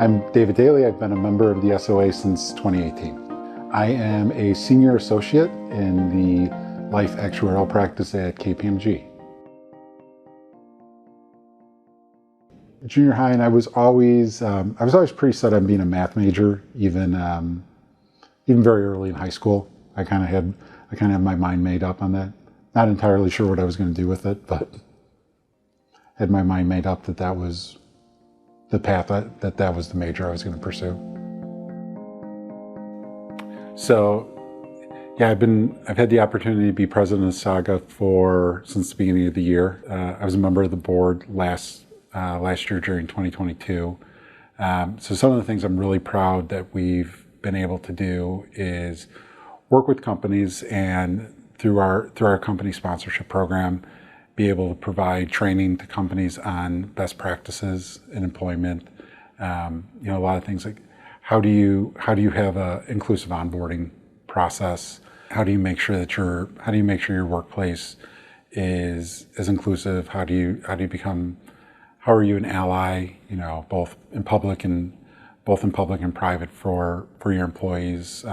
I'm David Daly. I've been a member of the SOA since 2018. I am a senior associate in the life actuarial practice at KPMG. Junior high, and I was always pretty set on being a math major, even very early in high school. I kind of had my mind made up on that. Not entirely sure what I was going to do with it, but had my mind made up that that was the path, that was the major I was going to pursue. So, yeah, I've had the opportunity to be president of SAGAA since the beginning of the year. I was a member of the board last year during 2022. So some of the things I'm really proud that we've been able to do is work with companies and through our company sponsorship program, be able to provide training to companies on best practices in employment. A lot of things like how do you have a inclusive onboarding process? How do you make sure your workplace is inclusive? How are you an ally? Both in public and private for your employees,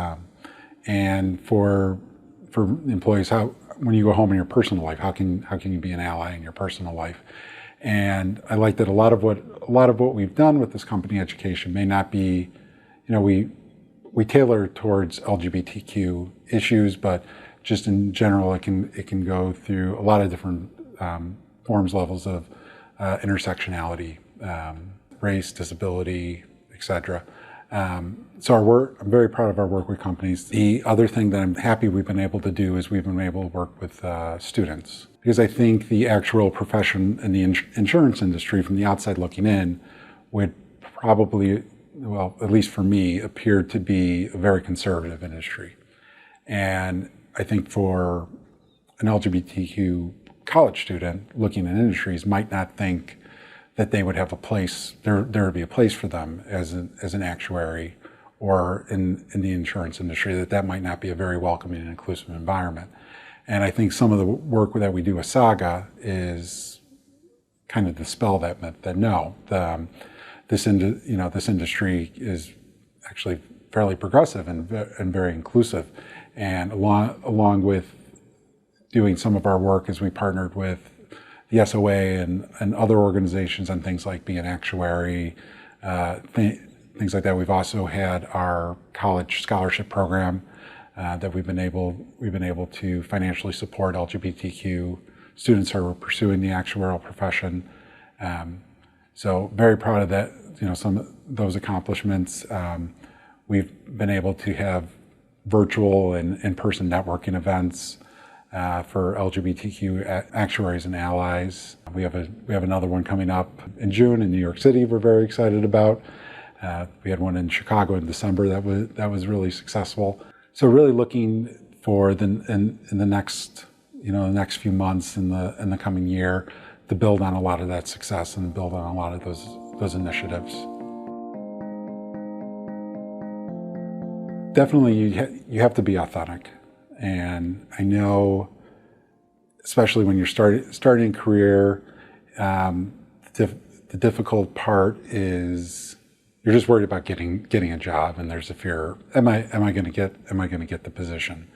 and for employees, when you go home in your personal life, how can you be an ally in your personal life? And I like that a lot of what we've done with this company education may not be, we tailor towards LGBTQ issues, but just in general, it can go through a lot of different levels of intersectionality, race, disability, etc. So I'm very proud of our work with companies. The other thing that I'm happy we've been able to do is we've been able to work with students, because I think the actuarial profession and the insurance industry from the outside looking in would probably, well, at least for me, appear to be a very conservative industry. And I think for an LGBTQ college student looking at industries might not think that they would have a place, there would be a place for them as an actuary or in the insurance industry, that might not be a very welcoming and inclusive environment. And I think some of the work that we do with SAGAA is kind of dispel that myth, that no, this industry is actually fairly progressive and very inclusive. And along with doing some of our work, as we partnered with the SOA and other organizations on things like being an actuary, things like that. We've also had our college scholarship program that we've been able to financially support LGBTQ students who are pursuing the actuarial profession. So very proud of that. Some of those accomplishments. We've been able to have virtual and in-person networking events for LGBTQ actuaries and allies. We have another one coming up in June in New York City. We're very excited about. We had one in Chicago in December that was really successful. So really looking for in the next few months in the coming year to build on a lot of that success and build on a lot of those initiatives. Definitely, you have to be authentic. And I know, especially when you're starting a career, the difficult part is you're just worried about getting a job, and there's a fear: am I going to get the position?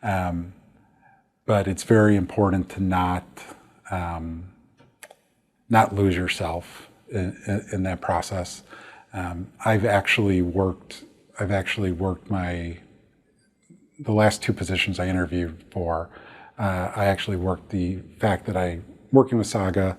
But it's very important to not lose yourself in that process. I've actually worked the last two positions I interviewed for, I actually worked the fact that working with SAGAA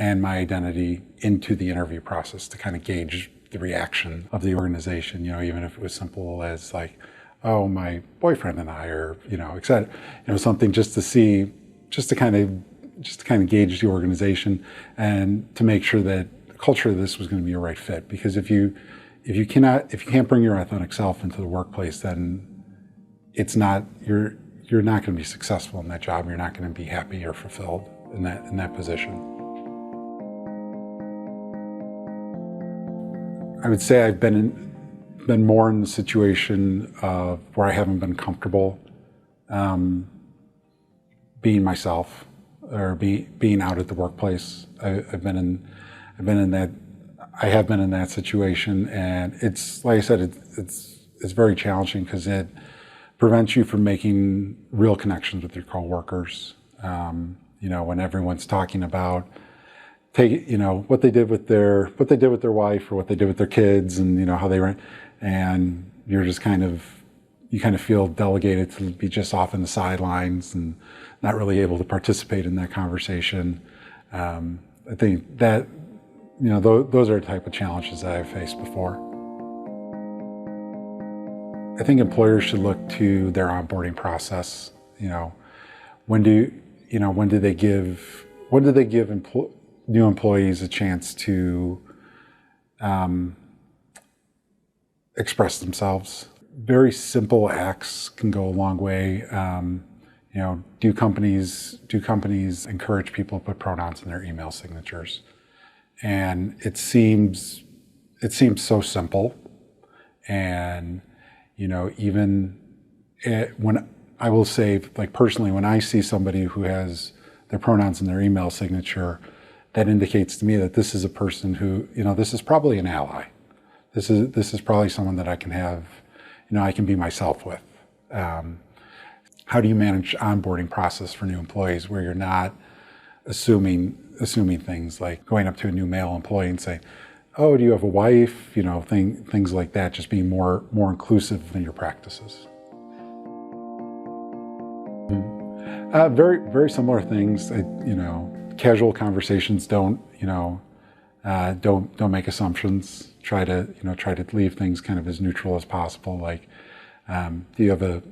and my identity into the interview process to kind of gauge the reaction of the organization, even if it was simple as like, oh, my boyfriend and I are, excited, something just to kind of gauge the organization and to make sure that the culture of this was going to be a right fit. Because if you can't bring your authentic self into the workplace, then you're not going to be successful in that job. You're not going to be happy or fulfilled in that position. I would say I've been more in the situation of where I haven't been comfortable being myself or being out at the workplace. I've been in that. I have been in that situation, and it's, like I said, it's very challenging because it prevents you from making real connections with your coworkers. When everyone's talking about what they did with their wife or what they did with their kids, and how they were, and you're just you kind of feel delegated to be just off in the sidelines and not really able to participate in that conversation. I think that those are the type of challenges that I've faced before. I think employers should look to their onboarding process. When do they give new employees a chance to express themselves? Very simple acts can go a long way. Do companies encourage people to put pronouns in their email signatures? And it seems so simple. And when I will say, like, personally, when I see somebody who has their pronouns in their email signature, that indicates to me that this is a person who, this is probably an ally. This is probably someone that I can have, I can be myself with. How do you manage onboarding process for new employees where you're not assuming things, like going up to a new male employee and saying, "Oh, do you have a wife?" Things like that. Just being more inclusive in your practices. Very, very similar things. Casual conversations don't make assumptions. Try to leave things kind of as neutral as possible. Like, do you have a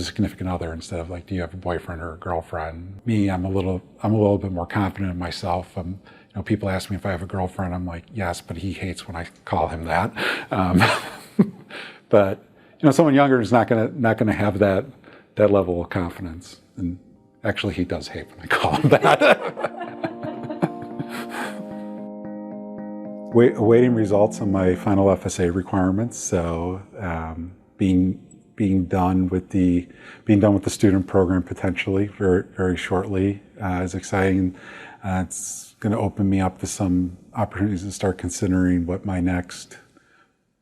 significant other, instead of like, do you have a boyfriend or a girlfriend? Me, I'm a little bit more confident in myself. People ask me if I have a girlfriend. I'm like, yes, but he hates when I call him that. But someone younger is not gonna have that level of confidence. And actually, he does hate when I call him that. Awaiting results on my final FSA requirements. So being done with the student program potentially very, very shortly is exciting. It's going to open me up to some opportunities to start considering what my next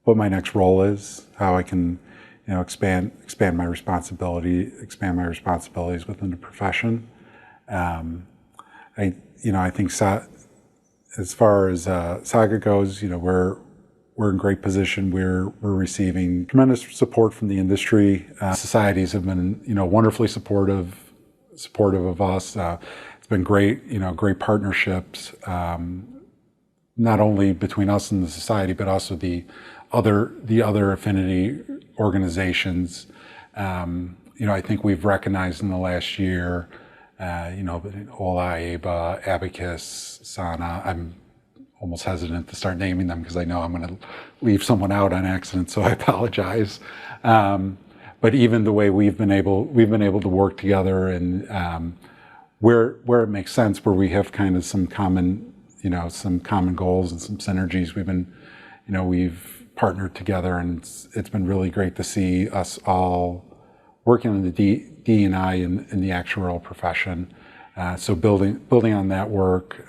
role is, how I can expand my responsibilities within the profession. I think as far as SAGAA goes, we're in great position. We're receiving tremendous support from the industry. Societies have been, wonderfully supportive of us. It's been great, great partnerships, not only between us and the society, but also the other affinity organizations. I think we've recognized in the last year, MAAA, ABA, Abacus, SANA. I'm almost hesitant to start naming them because I know I'm going to leave someone out on accident, so I apologize. But even the way we've been able to work together, and where it makes sense, where we have kind of some common goals and some synergies, we've partnered together, and it's been really great to see us all working on the D&I in the actuarial profession. So building on that work.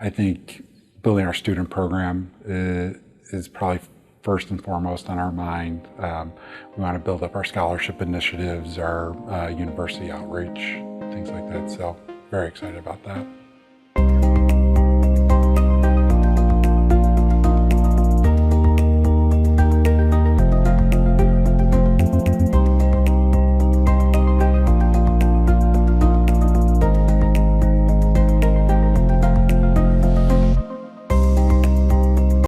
I think building our student program is probably first and foremost on our mind. We want to build up our scholarship initiatives, our university outreach, things like that. So very excited about that.